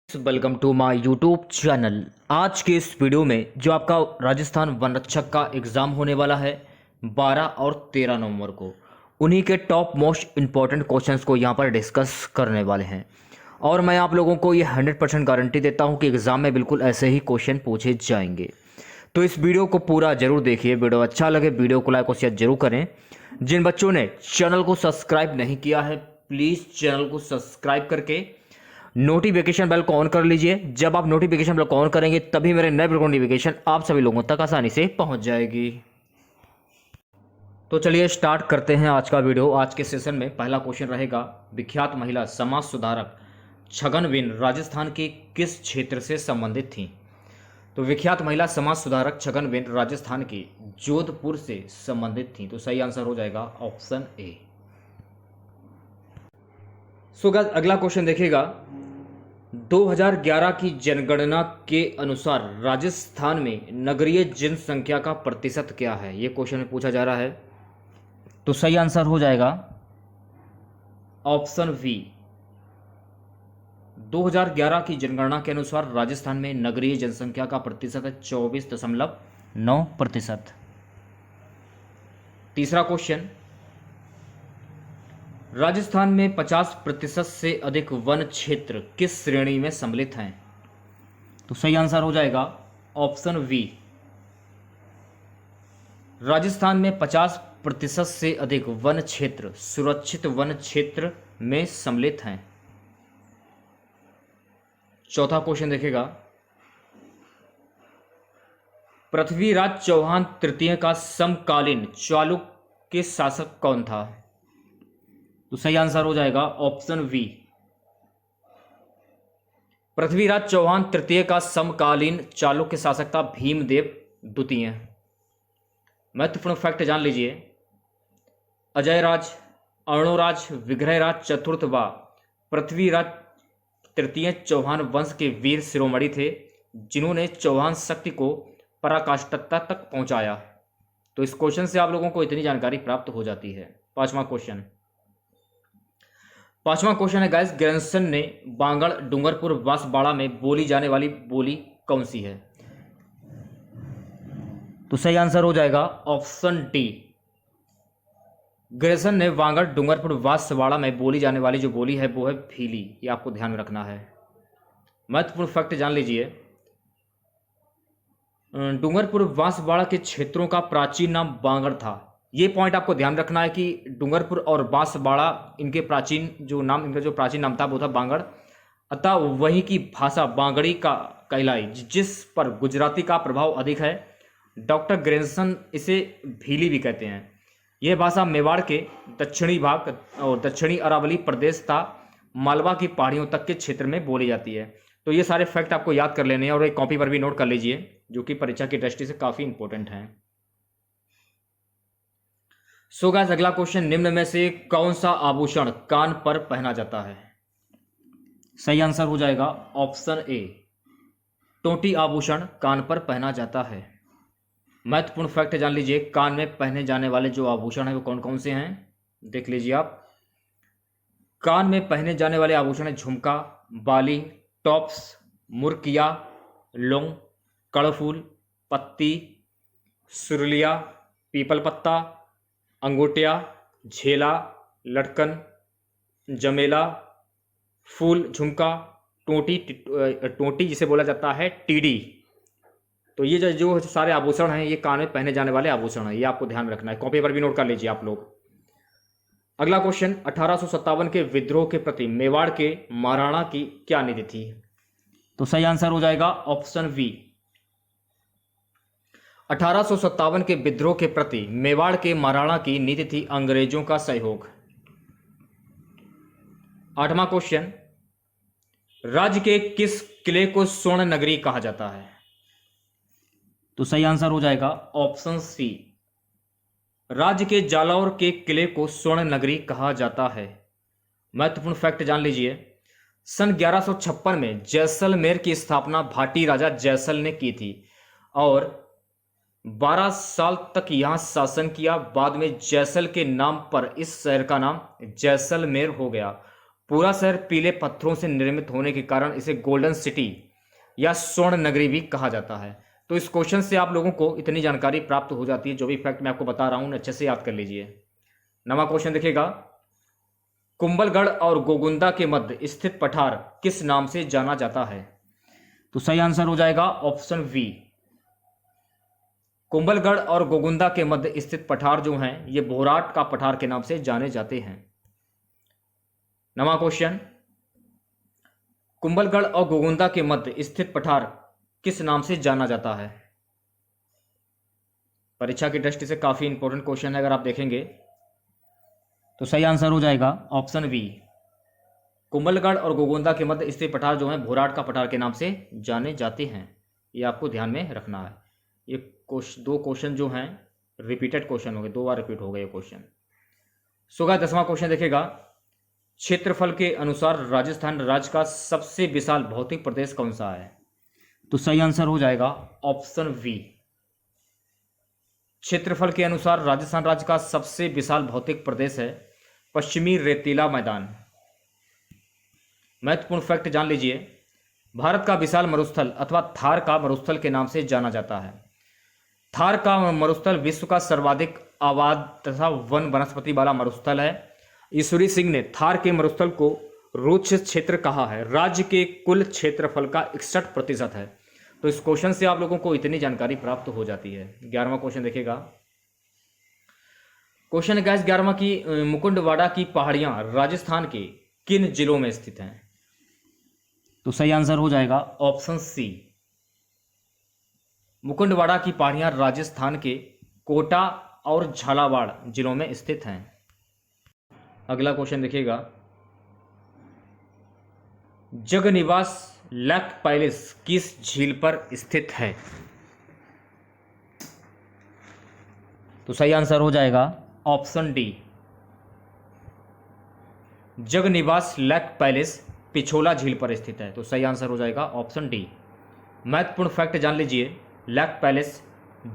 Welcome to my YouTube channel. आज के इस वीडियो में जो आपका राजस्थान वन रक्षक का एग्ज़ाम होने वाला है 12 और 13 नवंबर को, उन्हीं के टॉप मोस्ट इम्पॉर्टेंट क्वेश्चंस को यहाँ पर डिस्कस करने वाले हैं। और मैं आप लोगों को ये 100% गारंटी देता हूँ कि एग्ज़ाम में बिल्कुल ऐसे ही क्वेश्चन पूछे जाएंगे। तो इस वीडियो को पूरा जरूर देखिए। वीडियो अच्छा लगे वीडियो को लाइक और शेयर जरूर करें। जिन बच्चों ने चैनल को सब्सक्राइब नहीं किया है, प्लीज़ चैनल को सब्सक्राइब करके नोटिफिकेशन बेल को ऑन कर लीजिए। जब आप नोटिफिकेशन बेल को ऑन करेंगे तभी मेरे नए वीडियो नोटिफिकेशन आप सभी लोगों तक आसानी से पहुंच जाएगी। तो चलिए स्टार्ट करते हैं आज का वीडियो। आज के सेशन में पहला क्वेश्चन रहेगा, विख्यात महिला समाज सुधारक छगनवेन राजस्थान के किस क्षेत्र से संबंधित थी? तो विख्यात महिला समाज सुधारक छगनवेन राजस्थान के जोधपुर से संबंधित थी। तो सही आंसर हो जाएगा ऑप्शन ए। सो गाइस, अगला क्वेश्चन देखिएगा, 2011 की जनगणना के अनुसार राजस्थान में नगरीय जनसंख्या का प्रतिशत क्या है? ये क्वेश्चन में पूछा जा रहा है। तो सही आंसर हो जाएगा ऑप्शन बी। 2011 की जनगणना के अनुसार राजस्थान में नगरीय जनसंख्या का प्रतिशत है 24.9%। तीसरा क्वेश्चन, राजस्थान में 50% से अधिक वन क्षेत्र किस श्रेणी में सम्मिलित हैं? तो सही आंसर हो जाएगा ऑप्शन बी। राजस्थान में 50% से अधिक वन क्षेत्र सुरक्षित वन क्षेत्र में सम्मिलित हैं। चौथा क्वेश्चन देखेगा, पृथ्वीराज चौहान तृतीय का समकालीन चालुक्य शासक कौन था? तो सही आंसर हो जाएगा ऑप्शन बी। पृथ्वीराज चौहान तृतीय का समकालीन चालुक्य शासक था भीमदेव द्वितीय। महत्वपूर्ण फैक्ट जान लीजिए, अजयराज, अर्णोराज, विग्रहराज चतुर्थ व पृथ्वीराज तृतीय चौहान वंश के वीर शिरोमणि थे, जिन्होंने चौहान शक्ति को पराकाष्ठता तक पहुंचाया। तो इस क्वेश्चन से आप लोगों को इतनी जानकारी प्राप्त हो जाती है। पांचवा क्वेश्चन है गाइस, ग्रैंडसन ने बांगड़ डूंगरपुर बांसवाड़ा में बोली जाने वाली बोली कौन सी है? तो सही आंसर हो जाएगा ऑप्शन डी। ग्रैंडसन ने बांगड़ डूंगरपुर बांसवाड़ा में बोली जाने वाली जो बोली है वो है भीली। ये आपको ध्यान में रखना है। महत्वपूर्ण फैक्ट जान लीजिए, डूंगरपुर बांसवाड़ा के क्षेत्रों का प्राचीन नाम बांगड़ था। ये पॉइंट आपको ध्यान रखना है कि डूंगरपुर और बांसवाड़ा इनके प्राचीन जो नाम, इनका जो प्राचीन नाम था वो था बांगड़। अतः वहीं की भाषा बांगड़ी का कहलाई, जिस पर गुजराती का प्रभाव अधिक है। डॉक्टर ग्रैंडसन इसे भीली भी कहते हैं। यह भाषा मेवाड़ के दक्षिणी भाग और दक्षिणी अरावली प्रदेश तथा मालवा की पहाड़ियों तक के क्षेत्र में बोली जाती है। तो ये सारे फैक्ट आपको याद कर लेने हैं और एक कॉपी पर भी नोट कर लीजिए, जो कि परीक्षा की दृष्टि से काफ़ी इंपॉर्टेंट है। सो गाइस, अगला क्वेश्चन, निम्न में से कौन सा आभूषण कान पर पहना जाता है? सही आंसर हो जाएगा ऑप्शन ए। टोटी आभूषण कान पर पहना जाता है। महत्वपूर्ण फैक्ट जान लीजिए, कान में पहने जाने वाले जो आभूषण है वो कौन कौन से हैं, देख लीजिए आप। कान में पहने जाने वाले आभूषण है झुमका, बाली, टॉप्स, मुर्किया, लौंग, कड़फूल, पत्ती, सुरलिया, पीपल पत्ता, अंगूठिया, झेला, लटकन, जमेला, फूल, झुमका, टोटी जिसे बोला जाता है टीडी। तो ये जो सारे आभूषण हैं ये कान में पहने जाने वाले आभूषण हैं। ये आपको ध्यान रखना है, कॉपी पर भी नोट कर लीजिए आप लोग। अगला क्वेश्चन, 1857 के विद्रोह के प्रति मेवाड़ के महाराणा की क्या नीति थी? तो सही आंसर हो जाएगा ऑप्शन बी। 1857 के विद्रोह के प्रति मेवाड़ के महाराणा की नीति थी अंग्रेजों का सहयोग। आठवां क्वेश्चन, राज्य के किस किले को स्वर्ण नगरी कहा जाता है? तो सही आंसर हो जाएगा ऑप्शन सी। राज्य के जालौर के किले को स्वर्ण नगरी कहा जाता है। महत्वपूर्ण फैक्ट जान लीजिए, सन 1156 में जैसलमेर की स्थापना भाटी राजा जैसल ने की थी और 12 साल तक यहां शासन किया। बाद में जैसल के नाम पर इस शहर का नाम जैसलमेर हो गया। पूरा शहर पीले पत्थरों से निर्मित होने के कारण इसे गोल्डन सिटी या स्वर्ण नगरी भी कहा जाता है। तो इस क्वेश्चन से आप लोगों को इतनी जानकारी प्राप्त हो जाती है, जो भी फैक्ट मैं आपको बता रहा हूं उन्हें अच्छे से याद कर लीजिए। नवा क्वेश्चन देखिएगा, कुंभलगढ़ और गोगुंदा के मध्य स्थित पठार किस नाम से जाना जाता है? तो सही आंसर हो जाएगा ऑप्शन बी। कुंभलगढ़ और गोगुंदा के मध्य स्थित पठार जो हैं ये भोराट का पठार के नाम से जाने जाते हैं। नवा क्वेश्चन, कुंभलगढ़ और गोगुंदा के मध्य स्थित पठार किस नाम से जाना जाता है? परीक्षा की दृष्टि से काफी इंपॉर्टेंट क्वेश्चन है, अगर आप देखेंगे तो सही आंसर हो जाएगा ऑप्शन बी। कुंभलगढ़ और गोगुंदा के मध्य स्थित पठार जो है भोराट का पठार के नाम से जाने जाते हैं, ये आपको ध्यान में रखना है। ये दो क्वेश्चन जो हैं रिपीटेड क्वेश्चन हो गए, 2 बार रिपीट हो गए ये क्वेश्चन। सो गाइस 10वां क्वेश्चन देखिएगा, क्षेत्रफल के अनुसार राजस्थान राज्य का सबसे विशाल भौतिक प्रदेश कौन सा है? तो सही आंसर हो जाएगा ऑप्शन बी। क्षेत्रफल के अनुसार राजस्थान राज्य का सबसे विशाल भौतिक प्रदेश है पश्चिमी रेतीला मैदान। महत्वपूर्ण फैक्ट जान लीजिए, भारत का विशाल मरुस्थल अथवा थार का मरुस्थल के नाम से जाना जाता है। थार का मरुस्थल विश्व का सर्वाधिक आबाद तथा वन वनस्पति वाला मरुस्थल है। ईश्वरी सिंह ने थार के मरुस्थल को रुक्ष क्षेत्र कहा है। राज्य के कुल क्षेत्रफल का 61% है। तो इस क्वेश्चन से आप लोगों को इतनी जानकारी प्राप्त हो जाती है। 11वां क्वेश्चन देखिएगा, क्वेश्चन है गाइस 11वां की मुकुंदवाड़ा की पहाड़ियां राजस्थान के किन जिलों में स्थित हैं? तो सही आंसर हो जाएगा ऑप्शन सी। मुकुंदवाड़ा की पहाड़ियां राजस्थान के कोटा और झालावाड़ जिलों में स्थित हैं। अगला क्वेश्चन देखिएगा, जगनिवास लेक पैलेस किस झील पर स्थित है? तो सही आंसर हो जाएगा option D. Jagniwas lake palace Pichola झील पर स्थित है। तो सही आंसर हो जाएगा ऑप्शन डी। महत्वपूर्ण फैक्ट जान लीजिए, लेक पैलेस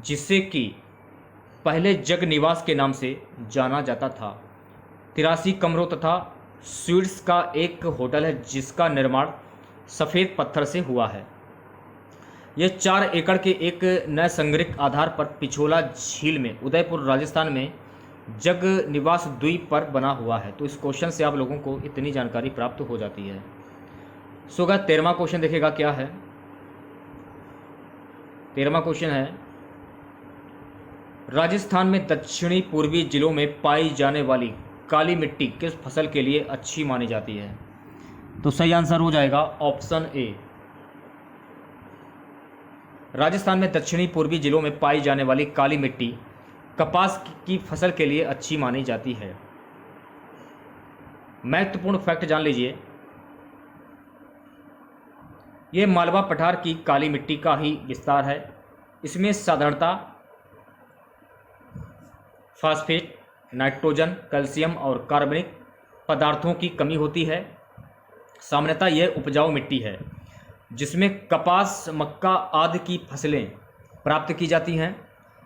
जिसे कि पहले जगनिवास के नाम से जाना जाता था, 83 कमरों तथा स्वीट्स का एक होटल है जिसका निर्माण सफ़ेद पत्थर से हुआ है। यह 4 एकड़ के एक नैसर्गिक आधार पर पिछोला झील में उदयपुर राजस्थान में जगनिवास द्वीप पर बना हुआ है। तो इस क्वेश्चन से आप लोगों को इतनी जानकारी प्राप्त हो जाती है। सो गाइस 13वां क्वेश्चन देखिएगा क्या है। 13वां क्वेश्चन है, राजस्थान में दक्षिणी पूर्वी जिलों में पाई जाने वाली काली मिट्टी किस फसल के लिए अच्छी मानी जाती है? तो सही आंसर हो जाएगा ऑप्शन ए। राजस्थान में दक्षिणी पूर्वी जिलों में पाई जाने वाली काली मिट्टी कपास की फसल के लिए अच्छी मानी जाती है। महत्वपूर्ण फैक्ट जान लीजिए, यह मालवा पठार की काली मिट्टी का ही विस्तार है। इसमें साधारणतः फास्फेट, नाइट्रोजन, कैल्शियम और कार्बनिक पदार्थों की कमी होती है। सामान्यतः यह उपजाऊ मिट्टी है जिसमें कपास, मक्का आदि की फसलें प्राप्त की जाती हैं।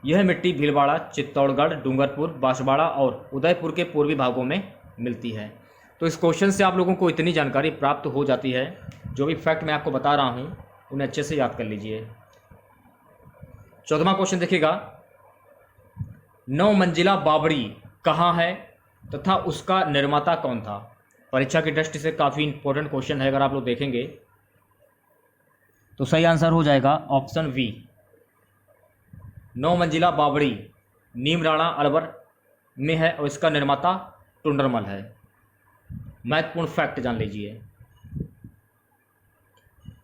यह मिट्टी भीलवाड़ा, चित्तौड़गढ़, डूंगरपुर, बांसवाड़ा और उदयपुर के पूर्वी भागों में मिलती है। तो इस क्वेश्चन से आप लोगों को इतनी जानकारी प्राप्त हो जाती है। जो भी फैक्ट मैं आपको बता रहा हूँ उन्हें अच्छे से याद कर लीजिए। 14वां क्वेश्चन देखिएगा, 9 मंजिला बावड़ी कहाँ है तथा उसका निर्माता कौन था? परीक्षा की दृष्टि से काफ़ी इंपॉर्टेंट क्वेश्चन है, अगर आप लोग देखेंगे तो सही आंसर हो जाएगा ऑप्शन वी। 9 मंजिला बावड़ी नीमराणा अलवर में है और इसका निर्माता टुंडरमल है। महत्वपूर्ण फैक्ट जान लीजिए,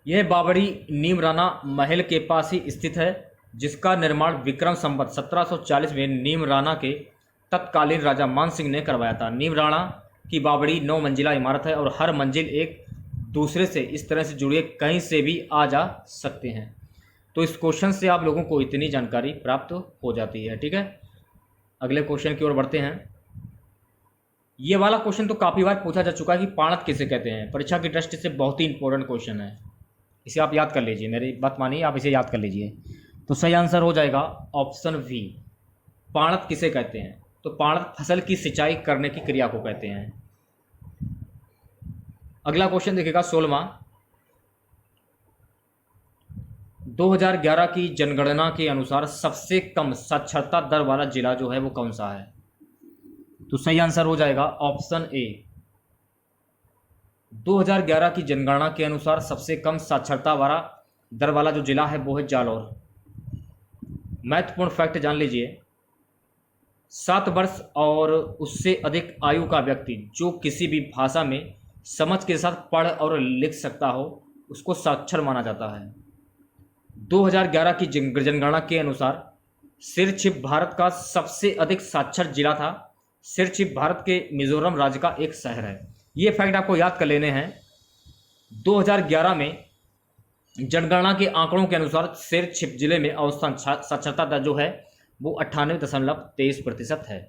यह बावड़ी नीमराणा महल के पास ही स्थित है जिसका निर्माण विक्रम संवत 1740 में नीमराणा के तत्कालीन राजा मान सिंह ने करवाया था। नीमराणा की बावड़ी 9 मंजिला इमारत है और हर मंजिल एक दूसरे से इस तरह से जुड़े कहीं से भी आ जा सकते हैं। तो इस क्वेश्चन से आप लोगों को इतनी जानकारी प्राप्त हो जाती है। ठीक है, अगले क्वेश्चन की ओर बढ़ते हैं। ये वाला क्वेश्चन तो काफ़ी बार पूछा जा चुका है कि पाणत किसे कहते हैं। परीक्षा की दृष्टि से बहुत ही इंपॉर्टेंट क्वेश्चन है, इसे आप याद कर लीजिए। मेरी बात मानिए, आप इसे याद कर लीजिए। तो सही आंसर हो जाएगा ऑप्शन वी। पाणत किसे कहते हैं? तो पाणत फसल की सिंचाई करने की क्रिया को कहते हैं। अगला क्वेश्चन देखिएगा 16वां। 2011 की जनगणना के अनुसार सबसे कम साक्षरता दर वाला जिला जो है वो कौन सा है? तो सही आंसर हो जाएगा ऑप्शन ए। 2011 की जनगणना के अनुसार सबसे कम साक्षरता वाला दर वाला जो जिला है वो है जालौर। महत्वपूर्ण फैक्ट जान लीजिए, 7 वर्ष और उससे अधिक आयु का व्यक्ति जो किसी भी भाषा में समझ के साथ पढ़ और लिख सकता हो उसको साक्षर माना जाता है। 2011 की जनगणना के अनुसार सिरछिप भारत का सबसे अधिक साक्षर जिला था। सिरछिप भारत के मिजोरम राज्य का एक शहर है। ये फैक्ट आपको याद कर लेने हैं। 2011 में जनगणना के आंकड़ों के अनुसार सिरछिप जिले में औसतन साक्षरता दर जो है वो 98.23% है।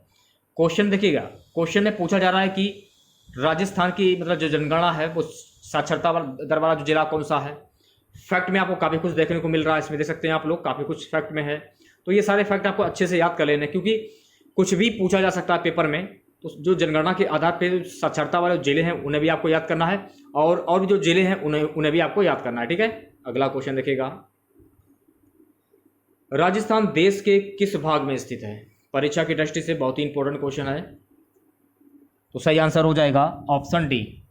क्वेश्चन देखिएगा, क्वेश्चन में पूछा जा रहा है कि राजस्थान की मतलब जो जनगणना है वो साक्षरता दर वाला जो जिला कौन सा है। फैक्ट में आपको काफ़ी कुछ देखने को मिल रहा है, इसमें देख सकते हैं आप लोग, काफ़ी कुछ फैक्ट में है। तो ये सारे फैक्ट आपको अच्छे से याद कर लेने, क्योंकि कुछ भी पूछा जा सकता है पेपर में। तो जो जनगणना के आधार पर साक्षरता वाले जिले हैं उन्हें भी आपको याद करना है, और भी जो जिले हैं उन्हें भी आपको याद करना है। ठीक है, अगला क्वेश्चन देखिएगा। राजस्थान देश के किस भाग में स्थित है? परीक्षा की दृष्टि से बहुत ही इंपॉर्टेंट क्वेश्चन है। तो सही आंसर हो जाएगा ऑप्शन डी।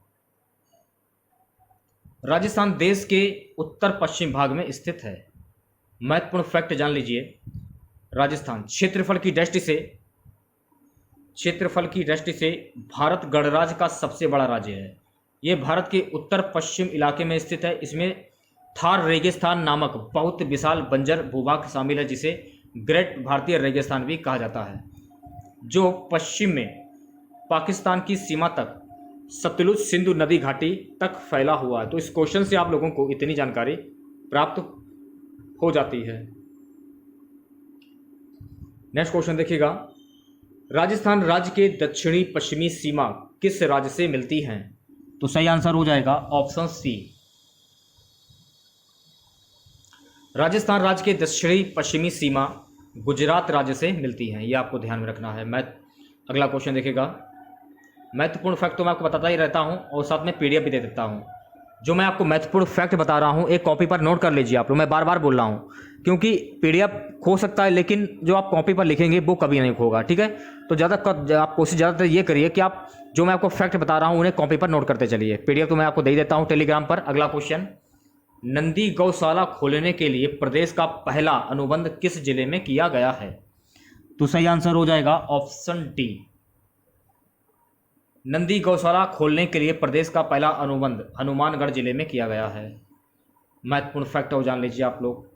राजस्थान देश के उत्तर पश्चिम भाग में स्थित है। महत्वपूर्ण फैक्ट जान लीजिए, राजस्थान क्षेत्रफल की दृष्टि से भारत गणराज्य का सबसे बड़ा राज्य है। यह भारत के उत्तर पश्चिम इलाके में स्थित है। इसमें थार रेगिस्तान नामक बहुत विशाल बंजर भूभाग शामिल है, जिसे ग्रेट भारतीय रेगिस्तान भी कहा जाता है, जो पश्चिम में पाकिस्तान की सीमा तक सतलुज सिंधु नदी घाटी तक फैला हुआ है। तो इस क्वेश्चन से आप लोगों को इतनी जानकारी प्राप्त हो जाती है। नेक्स्ट क्वेश्चन देखिएगा। राजस्थान राज्य के दक्षिणी पश्चिमी सीमा किस राज्य से मिलती है? तो सही आंसर हो जाएगा ऑप्शन सी। राजस्थान राज्य के दक्षिणी पश्चिमी सीमा गुजरात राज्य से मिलती है, यह आपको ध्यान में रखना है। अगला क्वेश्चन देखिएगा। महत्वपूर्ण फैक्ट तो मैं आपको बताता ही रहता हूं और साथ में पीडीएफ भी दे देता हूं। जो मैं आपको महत्वपूर्ण फैक्ट बता रहा हूं एक कॉपी पर नोट कर लीजिए आप लोग। मैं बार बार बोल रहा हूं क्योंकि पीडीएफ खो सकता है, लेकिन जो आप कॉपी पर लिखेंगे वो कभी नहीं खोगा। ठीक है, तो आप कोशिश ज़्यादातर ये करिए कि आप जो मैं आपको फैक्ट बता रहा हूँ उन्हें कॉपी पर नोट करते चलिए। पीडीएफ तो मैं आपको दे ही देता हूँ टेलीग्राम पर। अगला क्वेश्चन, नंदी गौशाला खोलने के लिए प्रदेश का पहला अनुबंध किस जिले में किया गया है? तो सही आंसर हो जाएगा ऑप्शन डी। नंदी गौशाला खोलने के लिए प्रदेश का पहला अनुबंध हनुमानगढ़ जिले में किया गया है। महत्वपूर्ण फैक्ट हो जान लीजिए आप लोग।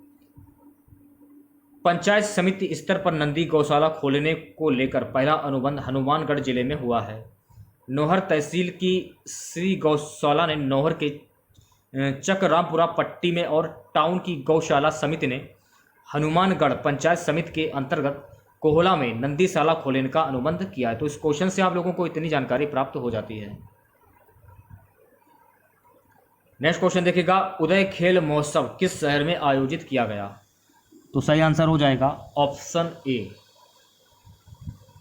पंचायत समिति स्तर पर नंदी गौशाला खोलने को लेकर पहला अनुबंध हनुमानगढ़ जिले में हुआ है। नौहर तहसील की श्री गौशाला ने नौहर के चकरामपुरा पट्टी में और टाउन की गौशाला समिति ने हनुमानगढ़ पंचायत समिति के अंतर्गत कोहला में नंदीशाला खोलने का अनुबंध किया है। तो इस क्वेश्चन से आप लोगों को इतनी जानकारी प्राप्त हो जाती है। नेक्स्ट क्वेश्चन देखिएगा। उदय खेल महोत्सव किस शहर में आयोजित किया गया? तो सही आंसर हो जाएगा ऑप्शन ए।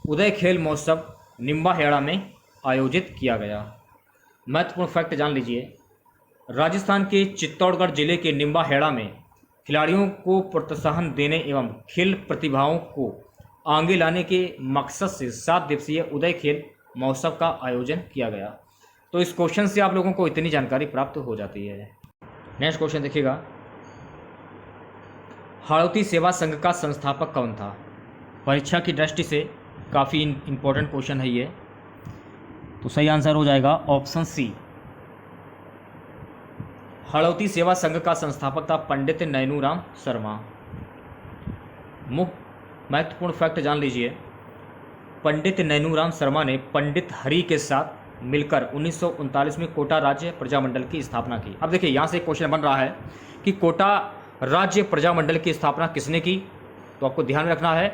उदय खेल महोत्सव निम्बाहेड़ा में आयोजित किया गया। महत्वपूर्ण फैक्ट जान लीजिए, राजस्थान के चित्तौड़गढ़ जिले के निम्बाहेड़ा में खिलाड़ियों को प्रोत्साहन देने एवं खेल प्रतिभाओं को आगे लाने के मकसद से 7 दिवसीय उदय खेल महोत्सव का आयोजन किया गया। तो इस क्वेश्चन से आप लोगों को इतनी जानकारी प्राप्त हो जाती है। नेक्स्ट क्वेश्चन देखिएगा। हाड़ौती सेवा संघ का संस्थापक कौन था? परीक्षा की दृष्टि से काफ़ी इंपॉर्टेंट क्वेश्चन है ये। तो सही आंसर हो जाएगा ऑप्शन सी। हाड़ौती सेवा संघ का संस्थापक था पंडित नैनूराम शर्मा। महत्वपूर्ण फैक्ट जान लीजिए, पंडित नैनूराम शर्मा ने पंडित हरि के साथ मिलकर 1939 में कोटा राज्य प्रजामंडल की स्थापना की। अब देखिए यहाँ से एक क्वेश्चन बन रहा है कि कोटा राज्य प्रजामंडल की स्थापना किसने की? तो आपको ध्यान में रखना है,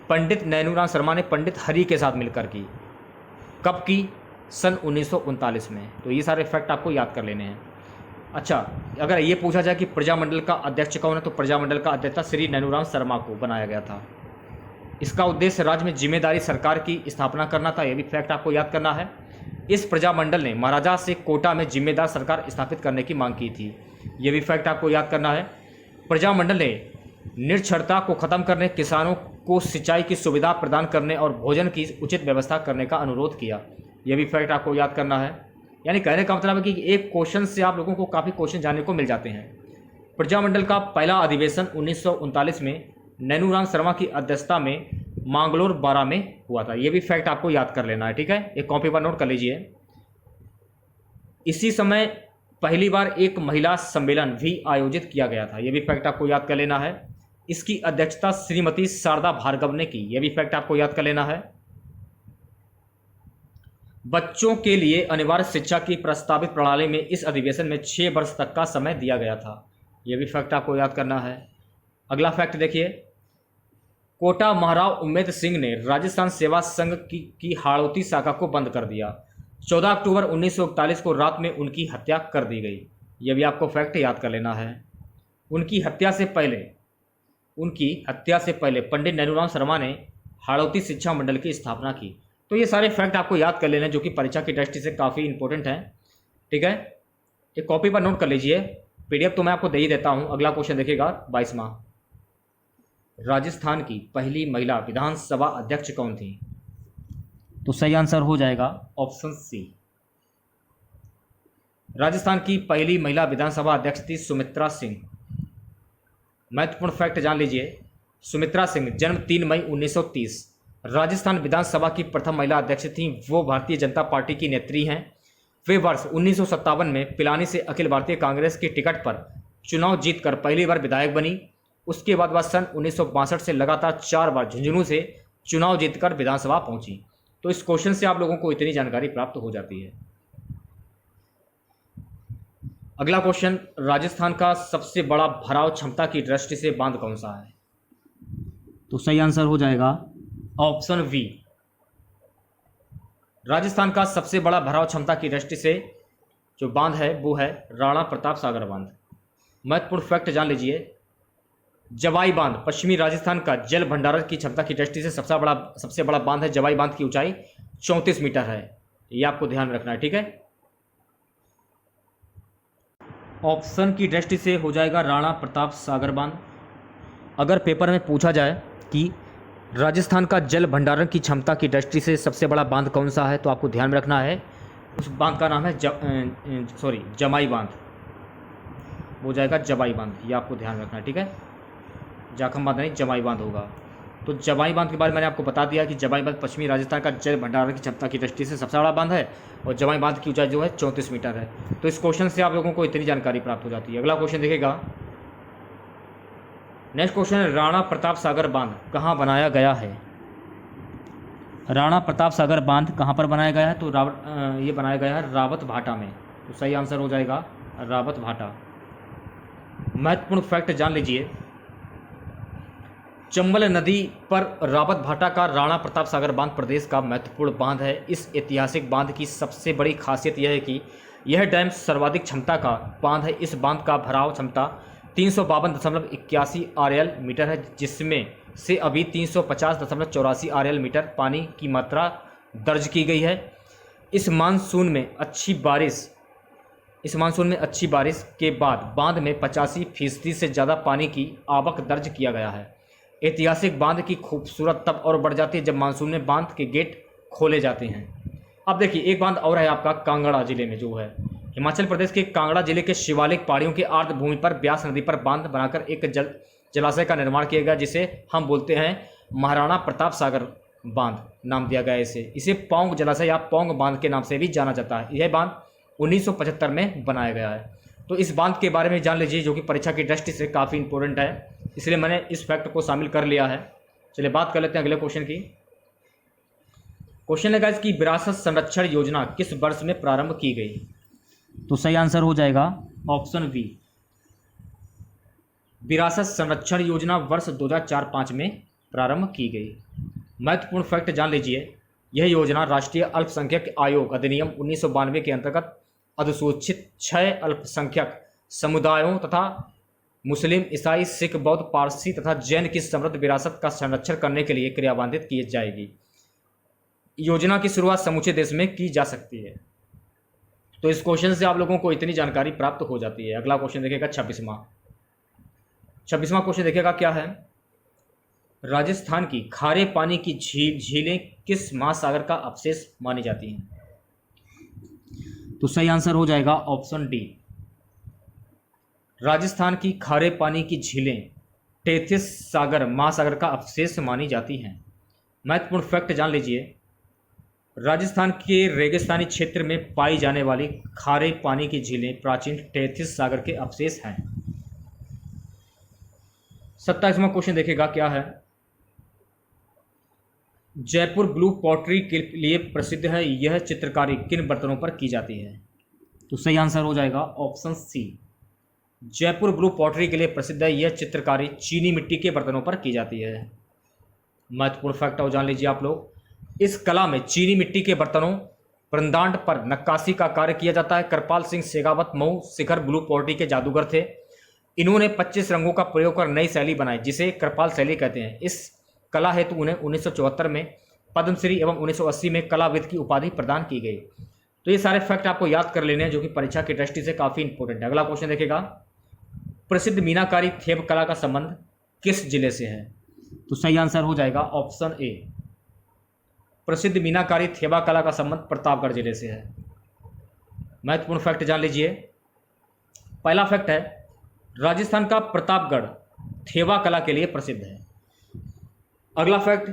पंडित नैनूराम शर्मा ने पंडित हरि के साथ मिलकर की। कब की? सन 1939 में। तो ये सारे फैक्ट आपको याद कर लेने हैं। अच्छा, अगर ये पूछा जाए कि प्रजामंडल का अध्यक्ष कौन है, तो प्रजामंडल का अध्यक्ष श्री नैनूराम शर्मा को बनाया गया था। इसका उद्देश्य राज्य में जिम्मेदारी सरकार की स्थापना करना था, यह भी फैक्ट आपको याद करना है। इस प्रजामंडल ने महाराजा से कोटा में जिम्मेदार सरकार स्थापित करने की मांग की थी। यह भी फैक्ट आपको याद करना है। प्रजामंडल ने निरक्षरता को खत्म करने, किसानों को सिंचाई की सुविधा प्रदान करने और भोजन की उचित व्यवस्था करने का अनुरोध किया। यह भी फैक्ट आपको याद करना है। यानी कहने का मतलब है कि एक क्वेश्चन से आप लोगों को काफ़ी क्वेश्चन जानने को मिल जाते हैं। प्रजामंडल का पहला अधिवेशन 1939 में नैनूराम शर्मा की अध्यक्षता में मांगलोर बारा में हुआ था। यह भी फैक्ट आपको याद कर लेना है, ठीक है, एक कॉपी पर नोट कर लीजिए। इसी समय पहली बार एक महिला सम्मेलन भी आयोजित किया गया था। यह भी फैक्ट आपको याद कर लेना है। इसकी अध्यक्षता श्रीमती शारदा भार्गव ने की। यह भी फैक्ट आपको याद कर लेना है। बच्चों के लिए अनिवार्य शिक्षा की प्रस्तावित प्रणाली में इस अधिवेशन में 6 वर्ष तक का समय दिया गया था। यह भी फैक्ट आपको याद करना है। अगला फैक्ट देखिए, कोटा महाराव उम्मेद सिंह ने राजस्थान सेवा संघ की हाड़ौती शाखा को बंद कर दिया। 14 अक्टूबर 1941 को रात में उनकी हत्या कर दी गई। यह भी आपको फैक्ट याद कर लेना है। उनकी हत्या से पहले पंडित नैनूराम शर्मा ने हाड़ौती शिक्षा मंडल की स्थापना की। तो ये सारे फैक्ट आपको याद कर लेने जो कि परीक्षा की दृष्टि से काफ़ी इंपॉर्टेंट हैं, ठीक है। एक कॉपी पर नोट कर लीजिए। पीडीएफ तो मैं आपको दे ही देता हूँ। अगला क्वेश्चन देखिएगा 22वां, राजस्थान की पहली महिला विधानसभा अध्यक्ष कौन थी? तो सही आंसर हो जाएगा ऑप्शन सी। राजस्थान की पहली महिला विधानसभा अध्यक्ष थी सुमित्रा सिंह। महत्वपूर्ण फैक्ट जान लीजिए, सुमित्रा सिंह जन्म 3 मई 1930, राजस्थान विधानसभा की प्रथम महिला अध्यक्ष थीं। वो भारतीय जनता पार्टी की नेत्री हैं। वे वर्ष 1957 में पिलानी से अखिल भारतीय कांग्रेस की टिकट पर चुनाव जीतकर पहली बार विधायक बनी। उसके बाद वह सन 1962 से लगातार 4 बार झुंझुनू से चुनाव जीतकर विधानसभा पहुंची। तो इस क्वेश्चन से आप लोगों को इतनी जानकारी प्राप्त हो जाती है। अगला क्वेश्चन, राजस्थान का सबसे बड़ा भराव क्षमता की दृष्टि से बांध कौन सा है? तो सही आंसर हो जाएगा ऑप्शन वी। राजस्थान का सबसे बड़ा भराव क्षमता की दृष्टि से जो बांध है वो है राणा प्रताप सागर बांध। महत्वपूर्ण फैक्ट जान लीजिए, जवाई बांध पश्चिमी राजस्थान का जल भंडारण की क्षमता की दृष्टि से सबसे बड़ा बांध है। जवाई बांध की ऊंचाई 34 मीटर है। ये आपको ध्यान में रखना है, ठीक है। ऑप्शन की दृष्टि से हो जाएगा राणा प्रताप सागर बांध। अगर पेपर में पूछा जाए कि राजस्थान का जल भंडारण की क्षमता की दृष्टि से सबसे बड़ा बांध कौन सा है, तो आपको ध्यान में रखना है उस बांध का नाम है जमाई बांध। हो जाएगा जवाई बांध। ये आपको ध्यान रखना है, ठीक है। जाखम बांध नहीं, जवाई बांध होगा। तो जवाई बांध के बारे में मैंने आपको बता दिया कि जवाई बांध पश्चिमी राजस्थान का जल भंडारण की क्षमता की दृष्टि से सबसे बड़ा बांध है और जवाई बांध की ऊंचाई जो है 34 मीटर है। तो इस क्वेश्चन से आप लोगों को इतनी जानकारी प्राप्त हो जाती है। अगला क्वेश्चन देखेगा, नेक्स्ट क्वेश्चन, राणा प्रताप सागर बांध कहाँ बनाया गया है? राणा प्रताप सागर बांध कहाँ पर बनाया गया है? तो ये बनाया गया है रावत भाटा में। तो सही आंसर हो जाएगा रावत भाटा। महत्वपूर्ण फैक्ट जान लीजिए, चंबल नदी पर रावत भाटा का राणा प्रताप सागर बांध प्रदेश का महत्वपूर्ण बांध है। इस ऐतिहासिक बांध की सबसे बड़ी खासियत यह है कि यह डैम सर्वाधिक क्षमता का बांध है। इस बांध का भराव क्षमता 352.81 RL मीटर है, जिसमें से अभी 350.84 RL मीटर पानी की मात्रा दर्ज की गई है। इस मानसून में अच्छी बारिश के बाद बांध में 85% से ज़्यादा पानी की आवक दर्ज किया गया है। ऐतिहासिक बांध की खूबसूरत तब और बढ़ जाती है जब मानसून में बांध के गेट खोले जाते हैं। अब देखिए, एक बांध और है आपका कांगड़ा जिले में, जो है हिमाचल प्रदेश के कांगड़ा जिले के शिवालिक पहाड़ियों के आर्द्र भूमि पर ब्यास नदी पर बांध बनाकर एक जलाशय का निर्माण किया गया, जिसे हम बोलते हैं महाराणा प्रताप सागर बांध नाम दिया गया है। इसे पौंग जलाशय या पौंग बांध के नाम से भी जाना जाता है। यह बांध 1975 में बनाया गया है। तो इस बांध के बारे में जान लीजिए, जो कि परीक्षा की दृष्टि से काफ़ी इंपॉर्टेंट है, इसलिए मैंने इस फैक्ट को शामिल कर लिया है। चलिए बात कर लेते हैं अगले क्वेश्चन की। क्वेश्चन है गाइस कि विरासत संरक्षण योजना किस वर्ष में प्रारंभ की गई? तो सही आंसर हो जाएगा ऑप्शन बी। विरासत संरक्षण योजना वर्ष 2004-05 में प्रारंभ की गई। महत्वपूर्ण फैक्ट जान लीजिए, यह योजना राष्ट्रीय अल्पसंख्यक आयोग अधिनियम 1992 के अंतर्गत अधिसूचित 6 अल्पसंख्यक समुदायों तथा मुस्लिम, ईसाई, सिख, बौद्ध, पारसी तथा जैन की समृद्ध विरासत का संरक्षण करने के लिए क्रियान्वित की जाएगी। योजना की शुरुआत समूचे देश में की जा सकती है। तो इस क्वेश्चन से आप लोगों को इतनी जानकारी प्राप्त हो जाती है। अगला क्वेश्चन देखिएगा 26वां क्वेश्चन देखिएगा क्या है। राजस्थान की खारे पानी की झीलें किस महासागर का अवशेष मानी जाती हैं? तो सही आंसर हो जाएगा ऑप्शन डी। राजस्थान की खारे पानी की झीलें टेथिस सागर महासागर का अवशेष मानी जाती हैं। महत्वपूर्ण फैक्ट जान लीजिए, राजस्थान के रेगिस्तानी क्षेत्र में पाई जाने वाली खारे पानी की झीलें प्राचीन टेथिस सागर के अवशेष हैं। 27वां क्वेश्चन देखिएगा क्या है। जयपुर ब्लू पॉटरी के लिए प्रसिद्ध है, यह चित्रकारी किन बर्तनों पर की जाती है? तो सही आंसर हो जाएगा option C. Jaipur blue pottery के लिए प्रसिद्ध है, यह चित्रकारी चीनी मिट्टी के बर्तनों पर की जाती है। महत्वपूर्ण फैक्ट और जान लीजिए आप लोग, इस कला में चीनी मिट्टी के बर्तनों प्रदांड पर नक्काशी का कार्य किया जाता है। कृपाल सिंह शेखावत मऊ शिखर ब्लू पॉटरी के जादूगर थे। इन्होंने 25 रंगों का प्रयोग कर नई शैली बनाई जिसे कृपाल शैली कहते हैं। इस कला हेतु उन्हें 1974 में पद्मश्री एवं 1980 में कलाविद की उपाधि प्रदान की गई। तो ये सारे फैक्ट आपको याद कर लेने हैं जो कि परीक्षा की दृष्टि से काफ़ी इंपॉर्टेंट है। अगला क्वेश्चन देखिएगा, प्रसिद्ध मीनाकारी थेब कला का संबंध किस जिले से है? तो सही आंसर हो जाएगा ऑप्शन ए। प्रसिद्ध मीनाकारी थेबा कला का संबंध प्रतापगढ़ जिले से है। महत्वपूर्ण फैक्ट जान लीजिए। पहला फैक्ट है, राजस्थान का प्रतापगढ़ थेबा कला के लिए प्रसिद्ध है। अगला फैक्ट,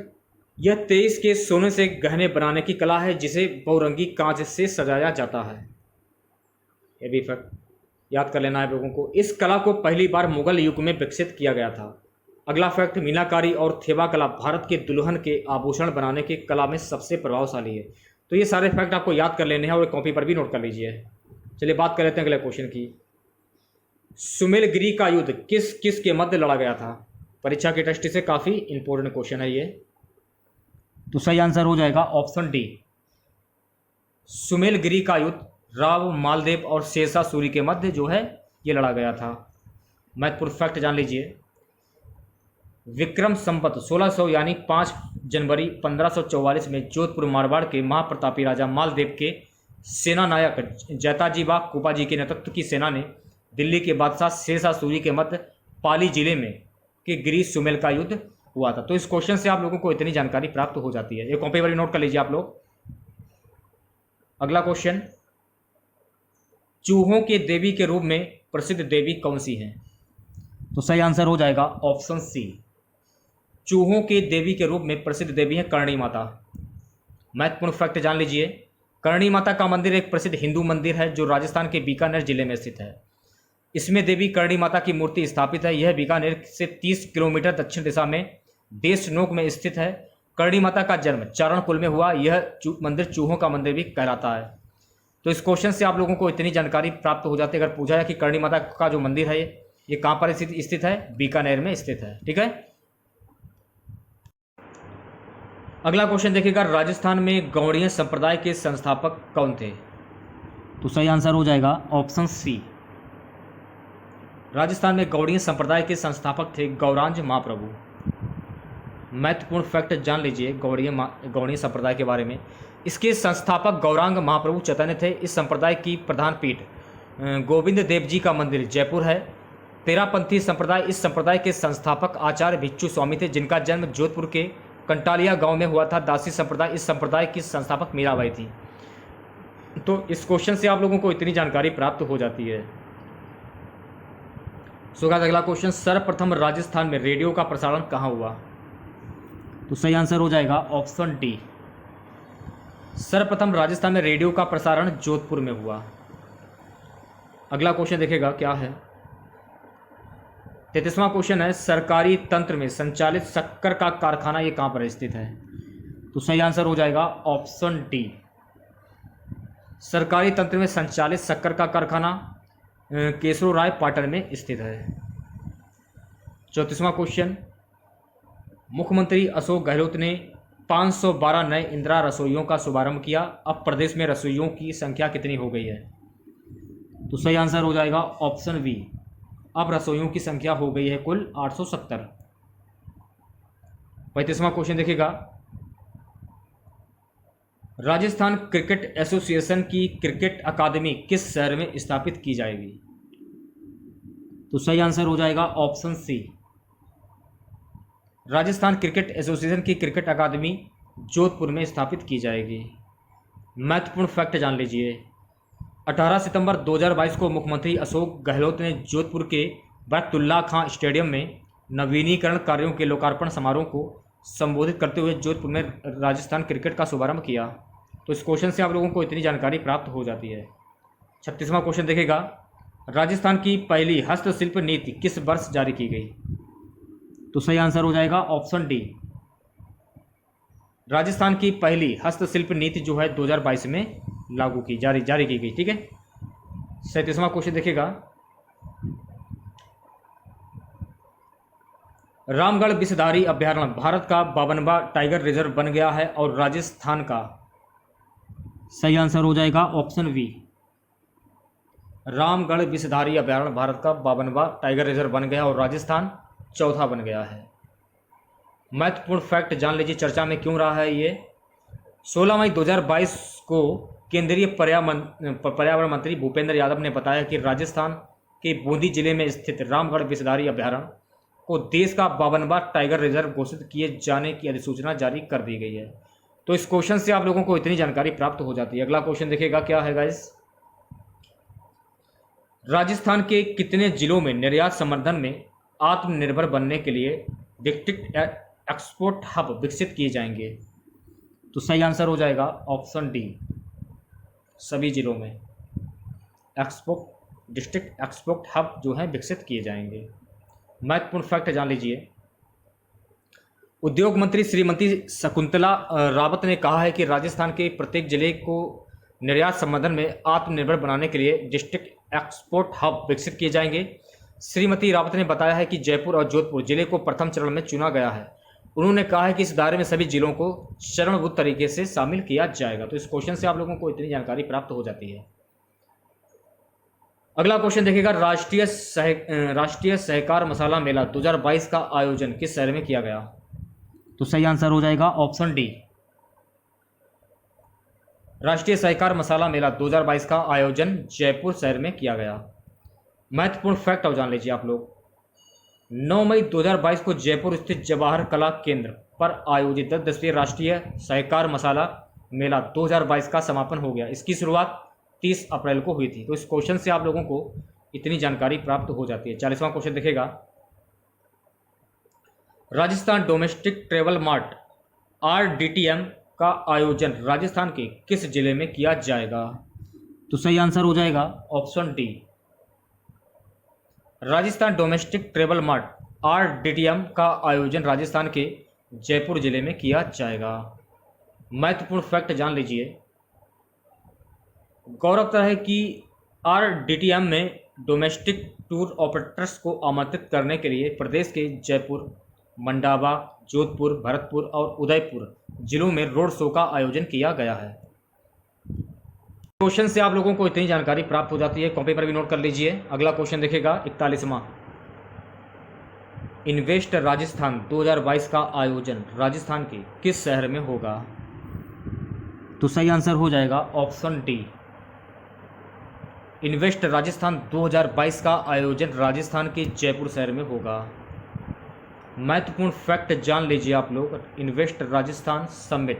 यह 23 के सोने से गहने बनाने की कला है जिसे बहुरंगी कांच से सजाया जाता है। यह भी फैक्ट याद कर लेना है लोगों को। इस कला को पहली बार मुगल युग में विकसित किया गया था। अगला फैक्ट, मीनाकारी और थेबा कला भारत के दुल्हन के आभूषण बनाने की कला में सबसे प्रभावशाली है। तो ये सारे फैक्ट आपको याद कर लेने हैं और कॉपी पर भी नोट कर लीजिए। चलिए बात कर लेते हैं अगले क्वेश्चन की। सुमेलगिरी का युद्ध किस किस के मध्य लड़ा गया था? परीक्षा की दृष्टि से काफ़ी इंपॉर्टेंट क्वेश्चन है ये। तो सही आंसर हो जाएगा ऑप्शन डी। सुमेलगिरी का युद्ध राव मालदेव और शेरशाह सूरी के मध्य जो है ये लड़ा गया था। महत्वपूर्ण फैक्ट जान लीजिए, विक्रम संवत 1600 यानी 5 जनवरी 1544 में जोधपुर मारवाड़ के महाप्रतापी राजा मालदेव के सेना नायक जैताजी बा कुपाजी के नेतृत्व की सेना ने दिल्ली के बादशाह शेरशाह सूरी के मध्य पाली जिले में के गिरी सुमेल का युद्ध हुआ था। तो इस क्वेश्चन से आप लोगों को इतनी जानकारी प्राप्त हो जाती है। ये कॉपी पर नोट कर लीजिए आप लोग। अगला क्वेश्चन, चूहों के देवी के रूप में प्रसिद्ध देवी कौन सी है? तो सही आंसर हो जाएगा ऑप्शन सी। चूहों के देवी के रूप में प्रसिद्ध देवी है करणी माता। महत्वपूर्ण फैक्ट जान लीजिए, करणी माता का मंदिर एक प्रसिद्ध हिंदू मंदिर है जो राजस्थान के बीकानेर जिले में स्थित है। इसमें देवी करणी माता की मूर्ति स्थापित है। यह बीकानेर से 30 किलोमीटर दक्षिण दिशा में देशनोक में स्थित है। करणी माता का जन्म चारणकुल में हुआ। यह मंदिर चूहों का मंदिर भी कहलाता है। तो इस क्वेश्चन से आप लोगों को इतनी जानकारी प्राप्त हो जाती है। अगर पूछा जाए कि करणी माता का जो मंदिर है ये कहाँ पर स्थित है? बीकानेर में स्थित है। ठीक है। अगला क्वेश्चन देखिएगा, राजस्थान में गौड़िया संप्रदाय के संस्थापक कौन थे? तो सही आंसर हो जाएगा ऑप्शन सी। राजस्थान में गौड़िया संप्रदाय के संस्थापक थे गौरांज महाप्रभु। महत्वपूर्ण फैक्ट जान लीजिए गौड़िया संप्रदाय के बारे में। इसके संस्थापक गौरांग महाप्रभु चैतन्य थे। इस संप्रदाय की प्रधान पीठ गोविंद देव जी का मंदिर जयपुर है। तेरापंथी संप्रदाय, इस संप्रदाय के संस्थापक आचार्य भिक्षु स्वामी थे जिनका जन्म जोधपुर के कंटालिया गांव में हुआ था। दासी संप्रदाय, इस संप्रदाय की संस्थापक मीराबाई थी। तो इस क्वेश्चन से आप लोगों को इतनी जानकारी प्राप्त हो जाती है। सो गाइस, अगला क्वेश्चन, सर्वप्रथम राजस्थान में रेडियो का प्रसारण कहाँ हुआ? तो सही आंसर हो जाएगा ऑप्शन डी। सर्वप्रथम राजस्थान में रेडियो का प्रसारण जोधपुर में हुआ। अगला क्वेश्चन देखेगा क्या है। 33वां क्वेश्चन है, सरकारी तंत्र में संचालित शक्कर का कारखाना ये कहाँ पर स्थित है? तो सही आंसर हो जाएगा ऑप्शन डी। सरकारी तंत्र में संचालित शक्कर का कारखाना केशव राय पाटन में स्थित है। 34वां क्वेश्चन, मुख्यमंत्री अशोक गहलोत ने 512 नए इंदिरा रसोइयों का शुभारंभ किया। अब प्रदेश में रसोइयों की संख्या कितनी हो गई है? तो सही आंसर हो जाएगा ऑप्शन बी। अब रसोइयों की संख्या हो गई है कुल 870। 35वां क्वेश्चन देखिएगा, राजस्थान क्रिकेट एसोसिएशन की क्रिकेट अकादमी किस शहर में स्थापित की जाएगी? तो सही आंसर हो जाएगा option C, Rajasthan cricket association की क्रिकेट अकादमी जोधपुर में स्थापित की जाएगी। महत्वपूर्ण फैक्ट जान लीजिए। 18 सितंबर 2022 को मुख्यमंत्री अशोक गहलोत ने जोधपुर के बैतुल्ला खां स्टेडियम में नवीनीकरण कार्यों के लोकार्पण समारोह को संबोधित करते हुए जोधपुर में राजस्थान क्रिकेट का शुभारंभ किया। तो इस क्वेश्चन से आप लोगों को इतनी जानकारी प्राप्त हो जाती है। 36वां क्वेश्चन देखेगा, राजस्थान की पहली हस्तशिल्प नीति किस वर्ष जारी की गई? तो सही आंसर हो जाएगा ऑप्शन डी, राजस्थान की पहली हस्तशिल्प नीति जो है 2022 में लागू की जारी की गई। ठीक है। 37वां क्वेश्चन देखेगा, रामगढ़ विषधारी अभयारण्य भारत का 52वां टाइगर रिजर्व बन गया है और राजस्थान का? सही आंसर हो जाएगा ऑप्शन बी, रामगढ़ विषधारी अभयारण्य भारत का 52वां टाइगर रिजर्व बन गया और राजस्थान चौथा बन गया है। महत्वपूर्ण फैक्ट जान लीजिए चर्चा में क्यों रहा है ये। 16 मई 2022 को केंद्रीय पर्यावरण मंत्री भूपेंद्र यादव ने बताया कि राजस्थान के बूंदी जिले में स्थित रामगढ़ विषधारी अभयारण्य को देश का 52वां टाइगर रिजर्व घोषित किए जाने की अधिसूचना जारी कर दी गई है। तो इस क्वेश्चन से आप लोगों को इतनी जानकारी प्राप्त हो जाती है। अगला क्वेश्चन देखिएगा क्या है गाइस, राजस्थान के कितने जिलों में निर्यात संवर्धन में आत्मनिर्भर बनने के लिए डिस्ट्रिक्ट एक्सपोर्ट हब विकसित किए जाएंगे? तो सही आंसर हो जाएगा ऑप्शन डी, सभी जिलों में डिस्ट्रिक्ट एक्सपोर्ट हब जो है विकसित किए जाएंगे। महत्वपूर्ण फैक्ट जान लीजिए। उद्योग मंत्री श्रीमती शकुंतला रावत ने कहा है कि राजस्थान के प्रत्येक जिले को निर्यात संवर्धन में आत्मनिर्भर बनाने के लिए डिस्ट्रिक्ट एक्सपोर्ट हब विकसित किए जाएंगे। श्रीमती रावत ने बताया है कि जयपुर और जोधपुर जिले को प्रथम चरण में चुना गया है। उन्होंने कहा है कि इस दायरे में सभी जिलों को चरणबद्ध तरीके से शामिल किया जाएगा। तो इस क्वेश्चन से आप लोगों को इतनी जानकारी प्राप्त हो जाती है। अगला क्वेश्चन देखिएगा, राष्ट्रीय सहकार मसाला मेला 2022 का आयोजन किस शहर में किया गया? तो सही आंसर हो जाएगा ऑप्शन डी, राष्ट्रीय सहकार मसाला मेला 2022 का आयोजन जयपुर शहर में किया गया। महत्वपूर्ण फैक्ट और जान लीजिए आप लोग। 9 मई 2022 को जयपुर स्थित जवाहर कला केंद्र पर आयोजित 10वीं राष्ट्रीय सहकार मसाला मेला 2022 का समापन हो गया। इसकी शुरुआत 30 अप्रैल को हुई थी। तो इस क्वेश्चन से आप लोगों को इतनी जानकारी प्राप्त हो जाती है। 40वां क्वेश्चन देखेगा, Rajasthan domestic travel mart RDTM का आयोजन राजस्थान के किस जिले में किया जाएगा? तो सही आंसर हो जाएगा option D, Rajasthan domestic travel mart RDTM का आयोजन राजस्थान के जयपुर जिले में किया जाएगा। महत्वपूर्ण फैक्ट जान लीजिए। गौरतलब है कि RDTM में डोमेस्टिक टूर ऑपरेटर्स को आमंत्रित करने के लिए प्रदेश के जयपुर, मंडावा, जोधपुर, भरतपुर और उदयपुर जिलों में रोड शो का आयोजन किया गया है। क्वेश्चन से आप लोगों को इतनी जानकारी प्राप्त हो जाती है, कॉपी पर भी नोट कर लीजिए। अगला क्वेश्चन देखेगा 41वां, इन्वेस्ट राजस्थान 2022 का आयोजन राजस्थान के किस शहर में होगा? तो सही आंसर हो जाएगा ऑप्शन डी, इन्वेस्ट राजस्थान 2022 का आयोजन राजस्थान के जयपुर शहर में होगा। महत्वपूर्ण फैक्ट जान लीजिए आप लोग। इन्वेस्ट राजस्थान समिट,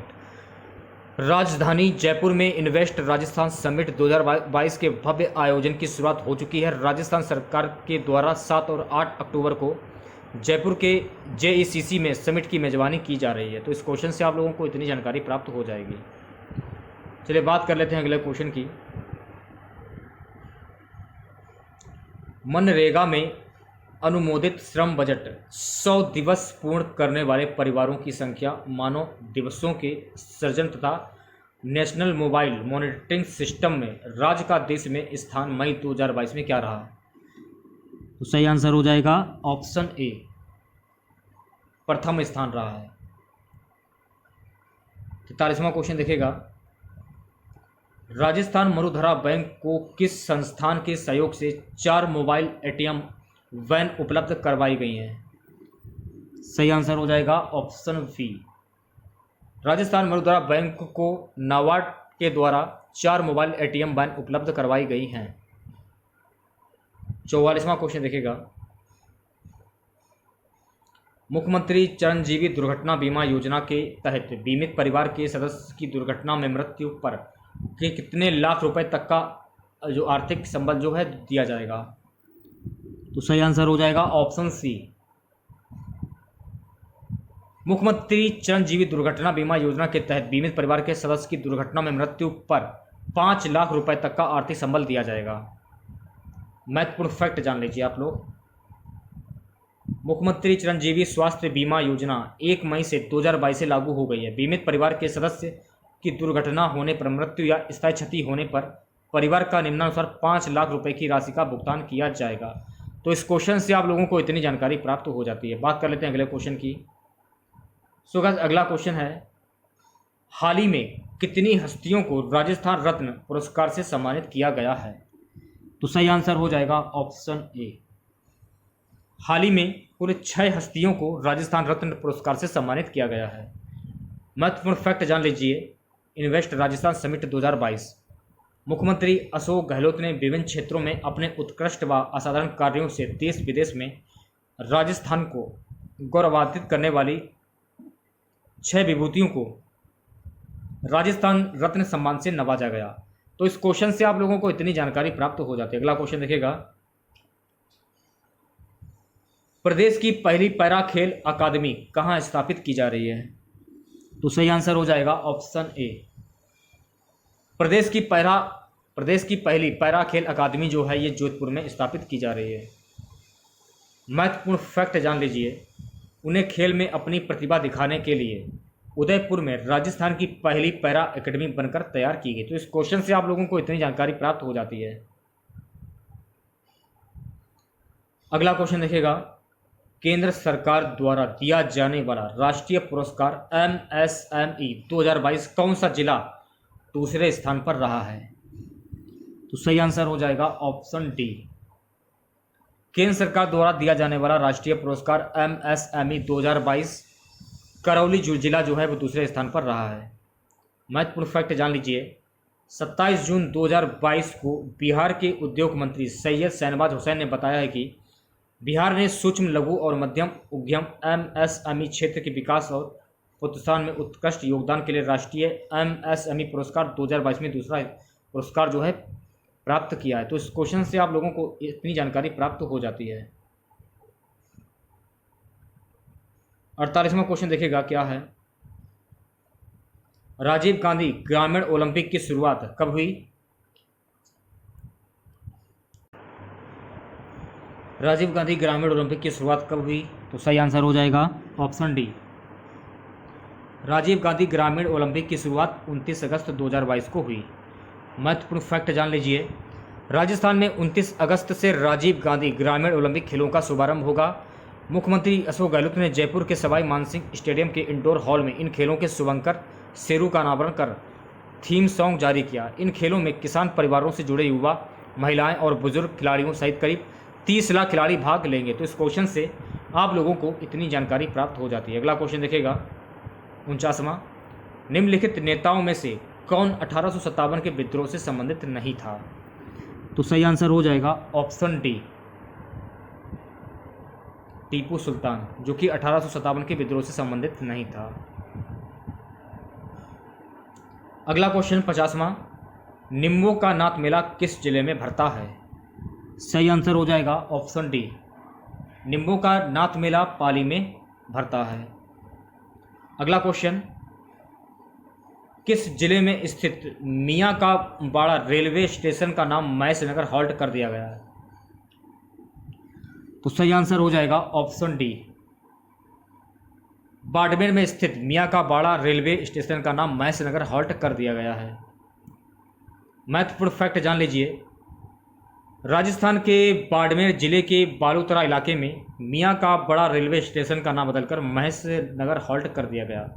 राजधानी जयपुर में इन्वेस्ट राजस्थान समिट 2022 के भव्य आयोजन की शुरुआत हो चुकी है। राजस्थान सरकार के द्वारा 7 और 8 अक्टूबर को जयपुर के JECC में समिट की मेजबानी की जा रही है। तो इस क्वेश्चन से आप लोगों को इतनी जानकारी प्राप्त हो जाएगी। चलिए बात कर लेते हैं अगले क्वेश्चन की। मनरेगा में अनुमोदित श्रम बजट 100 दिवस पूर्ण करने वाले परिवारों की संख्या मानव दिवसों के सृजन तथा नेशनल मोबाइल मॉनिटरिंग सिस्टम में राज्य का देश में स्थान मई 2022 में क्या रहा? तो सही आंसर हो जाएगा ऑप्शन ए, प्रथम स्थान रहा है। 43वां क्वेश्चन देखेगा, राजस्थान मरुधरा बैंक को किस संस्थान के सहयोग से 4 मोबाइल ATM वैन उपलब्ध करवाई गई हैं? सही आंसर हो जाएगा ऑप्शन बी, राजस्थान मृदा बैंक को नाबार्ड के द्वारा 4 मोबाइल एटीएम वैन उपलब्ध करवाई गई हैं। 44वां क्वेश्चन देखिएगा, मुख्यमंत्री चिरंजीवी दुर्घटना बीमा योजना के तहत बीमित परिवार के सदस्य की दुर्घटना में मृत्यु पर के कितने लाख रुपए तक का जो आर्थिक संबल जो है दिया जाएगा? तो सही आंसर हो जाएगा ऑप्शन सी। मुख्यमंत्री चिरंजीवी दुर्घटना बीमा योजना के तहत बीमित परिवार के सदस्य की दुर्घटना में मृत्यु पर 5 लाख रुपए तक का आर्थिक संबल दिया जाएगा। महत्वपूर्ण फैक्ट जान लीजिए आप लोग। मुख्यमंत्री चिरंजीवी स्वास्थ्य बीमा योजना 1 मई से 2022 से लागू हो गई है। बीमित परिवार के सदस्य की दुर्घटना होने पर, मृत्यु या स्थायी क्षति होने पर परिवार का निम्नानुसार 5 लाख रुपए की राशि का भुगतान किया जाएगा। तो इस क्वेश्चन से आप लोगों को इतनी जानकारी प्राप्त हो जाती है। बात कर लेते हैं अगले क्वेश्चन की। सो गाइस, अगला क्वेश्चन है, हाल ही में कितनी हस्तियों को राजस्थान रत्न पुरस्कार से सम्मानित किया गया है? तो सही आंसर हो जाएगा ऑप्शन ए। हाल ही में कुल 6 हस्तियों को राजस्थान रत्न पुरस्कार से सम्मानित किया गया है। महत्वपूर्ण फैक्ट जान लीजिए, इन्वेस्ट राजस्थान समिट 2022। मुख्यमंत्री अशोक गहलोत ने विभिन्न क्षेत्रों में अपने उत्कृष्ट व असाधारण कार्यों से देश विदेश में राजस्थान को गौरवान्वित करने वाली 6 विभूतियों को राजस्थान रत्न सम्मान से नवाजा गया। तो इस क्वेश्चन से आप लोगों को इतनी जानकारी प्राप्त हो जाती है। अगला क्वेश्चन देखिएगा, प्रदेश की पहली पैरा खेल अकादमी कहाँ स्थापित की जा रही है? तो सही आंसर हो जाएगा ऑप्शन ए। प्रदेश की पहली पैरा खेल अकादमी जो है ये जोधपुर में स्थापित की जा रही है। महत्वपूर्ण फैक्ट जान लीजिए, उन्हें खेल में अपनी प्रतिभा दिखाने के लिए उदयपुर में राजस्थान की पहली पैरा एकेडमी बनकर तैयार की गई। तो इस क्वेश्चन से आप लोगों को इतनी जानकारी प्राप्त हो जाती है। अगला क्वेश्चन देखिएगा, केंद्र सरकार द्वारा दिया जाने वाला राष्ट्रीय पुरस्कार MSME 2022 कौन सा जिला दूसरे स्थान पर रहा है? तो सही आंसर हो जाएगा ऑप्शन डी। केंद्र सरकार द्वारा दिया जाने वाला राष्ट्रीय पुरस्कार MSME 2022 करौली जिला जो है वो दूसरे स्थान पर रहा है। महत्वपूर्ण फैक्ट जान लीजिए, 27 जून 2022 को बिहार के उद्योग मंत्री सैयद शहनवाज हुसैन ने बताया है कि बिहार ने सूक्ष्म लघु और मध्यम उद्यम MSME क्षेत्र के विकास और प्रोत्साहन में उत्कृष्ट योगदान के लिए राष्ट्रीय MSME पुरस्कार 2022 में दूसरा पुरस्कार जो है प्राप्त किया है। तो इस क्वेश्चन से आप लोगों को इतनी जानकारी प्राप्त हो जाती है। 48वां क्वेश्चन देखिएगा क्या है, राजीव गांधी ग्रामीण ओलंपिक की शुरुआत कब हुई? राजीव गांधी ग्रामीण ओलंपिक की शुरुआत कब हुई? तो सही आंसर हो जाएगा ऑप्शन डी। राजीव गांधी ग्रामीण ओलंपिक की शुरुआत 29 अगस्त 2022 को हुई। महत्वपूर्ण फैक्ट जान लीजिए, राजस्थान में 29 अगस्त से राजीव गांधी ग्रामीण ओलंपिक खेलों का शुभारंभ होगा। मुख्यमंत्री अशोक गहलोत ने जयपुर के सवाई मानसिंह स्टेडियम के इंडोर हॉल में इन खेलों के शुभंकर शेरू का अनावरण कर थीम सॉन्ग जारी किया। इन खेलों में किसान परिवारों से जुड़े युवा, महिलाएं और बुजुर्ग खिलाड़ियों सहित करीब 30 लाख खिलाड़ी भाग लेंगे। तो इस क्वेश्चन से आप लोगों को इतनी जानकारी प्राप्त हो जाती है। अगला क्वेश्चन देखिएगा, 49वां, निम्नलिखित नेताओं में से कौन 1857 के विद्रोह से संबंधित नहीं था? तो सही आंसर हो जाएगा ऑप्शन डी, टीपू सुल्तान, जो कि 1857 के विद्रोह से संबंधित नहीं था। अगला क्वेश्चन 50वां, निम्बों का नाथ मेला किस जिले में भरता है? सही आंसर हो जाएगा ऑप्शन डी, निम्बों का नाथ मेला पाली में भरता है। अगला क्वेश्चन, किस जिले में स्थित मियाँ का बाड़ा रेलवे स्टेशन का नाम महेशनगर हॉल्ट कर दिया गया है? तो सही आंसर हो जाएगा ऑप्शन डी, बाड़मेर में स्थित मियाँ का बाड़ा रेलवे स्टेशन का नाम महेशनगर हॉल्ट कर दिया गया है। महत्वपूर्ण फैक्ट जान लीजिए, राजस्थान के बाड़मेर जिले के बालूतरा इलाके में मियाँ का बड़ा रेलवे स्टेशन का नाम बदलकर महेशनगर हॉल्ट कर दिया गया।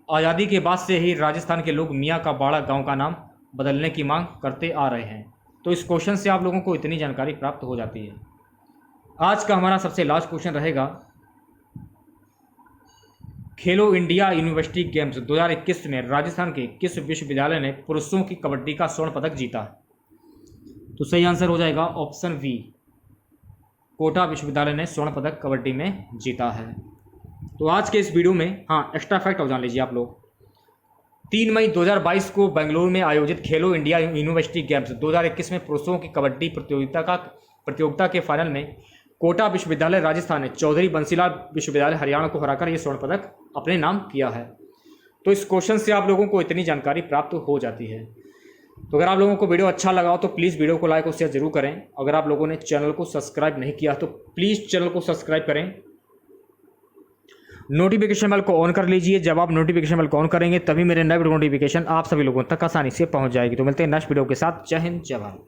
आज़ादी के बाद से ही राजस्थान के लोग मियाँ का बाड़ा गांव का नाम बदलने की मांग करते आ रहे हैं। तो इस क्वेश्चन से आप लोगों को इतनी जानकारी प्राप्त हो जाती है। आज का हमारा सबसे लास्ट क्वेश्चन रहेगा, खेलो इंडिया यूनिवर्सिटी गेम्स 2021 में राजस्थान के किस विश्वविद्यालय ने पुरुषों की कबड्डी का स्वर्ण पदक जीता? तो सही आंसर हो जाएगा ऑप्शन बी, कोटा विश्वविद्यालय ने स्वर्ण पदक कबड्डी में जीता है। तो आज के इस वीडियो में हाँ एक्स्ट्रा फैक्ट और जान लीजिए आप लोग। 3 मई 2022 को बेंगलुरु में आयोजित खेलो इंडिया यूनिवर्सिटी गेम्स 2021 में पुरुषों की कबड्डी प्रतियोगिता के फाइनल में कोटा विश्वविद्यालय राजस्थान ने चौधरी बंसीलाल विश्वविद्यालय हरियाणा को हराकर यह स्वर्ण पदक अपने नाम किया है। तो इस क्वेश्चन से आप लोगों को इतनी जानकारी प्राप्त हो जाती है। तो अगर आप लोगों को वीडियो अच्छा लगा हो तो प्लीज़ वीडियो को लाइक और शेयर जरूर करें। अगर आप लोगों ने चैनल को सब्सक्राइब नहीं किया तो प्लीज़ चैनल को सब्सक्राइब करें, नोटिफिकेशन बेल को ऑन कर लीजिए। जब आप नोटिफिकेशन बेल को ऑन करेंगे तभी मेरे नए वीडियो नोटिफिकेशन आप सभी लोगों तक आसानी से पहुंच जाएगी। तो मिलते हैं नेक्स्ट वीडियो के साथ। जय हिंद, जय भारत।